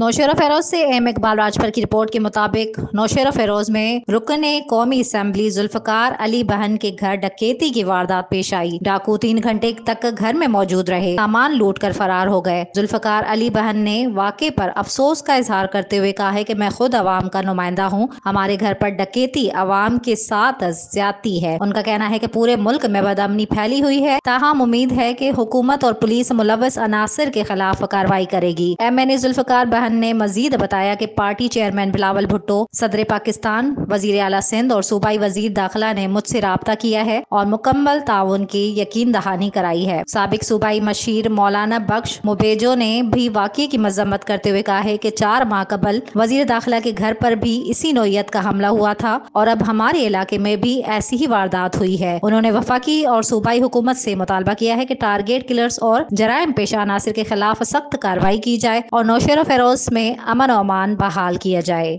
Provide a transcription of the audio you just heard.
नौशेरा फेरोज से एम इकबाल राजभर की रिपोर्ट के मुताबिक नौशेरा फेरोज में रुकने कौमी असम्बली जुल्फकार अली बहन के घर डकैती की वारदात पेश आई। डाकू 3 घंटे तक घर में मौजूद रहे, सामान लूट कर फरार हो गए। जुल्फकार अली बहन ने वाक़े पर अफसोस का इजहार करते हुए कहा है कि मैं खुद अवाम का नुमाइंदा हूँ, हमारे घर पर डकैती अवाम के साथ ज्यादती है। उनका कहना है कि पूरे मुल्क में बदअमनी फैली हुई है, ताहम उम्मीद है कि हुकूमत और पुलिस मुलव्वस अनासर के खिलाफ कार्रवाई करेगी। MNA जुल्फकार बहन ने मजीद बताया कि पार्टी चेयरमैन बिलावल भुट्टो, सदर पाकिस्तान, वजीर आला सिंध और सूबाई वजीर दाखिला ने मुझसे राब्ता किया है और मुकम्मल ताउन की यकीन दहानी कराई है। साबिक सूबाई मशीर मौलाना बख्श मुबेजो ने भी वाक़े की मजम्मत करते हुए कहा है कि 4 माह कबल वजीर दाखिला के घर पर भी इसी नौयत का हमला हुआ था और अब हमारे इलाके में भी ऐसी ही वारदात हुई है। उन्होंने वफाकी और सूबाई हुकूमत से मुतालबा किया है कि टारगेट किलर्स और जराइम पेशा अनासिर के खिलाफ सख्त कार्रवाई की जाए और नौशेरा फेरोज में अमन और अमान बहाल किया जाए।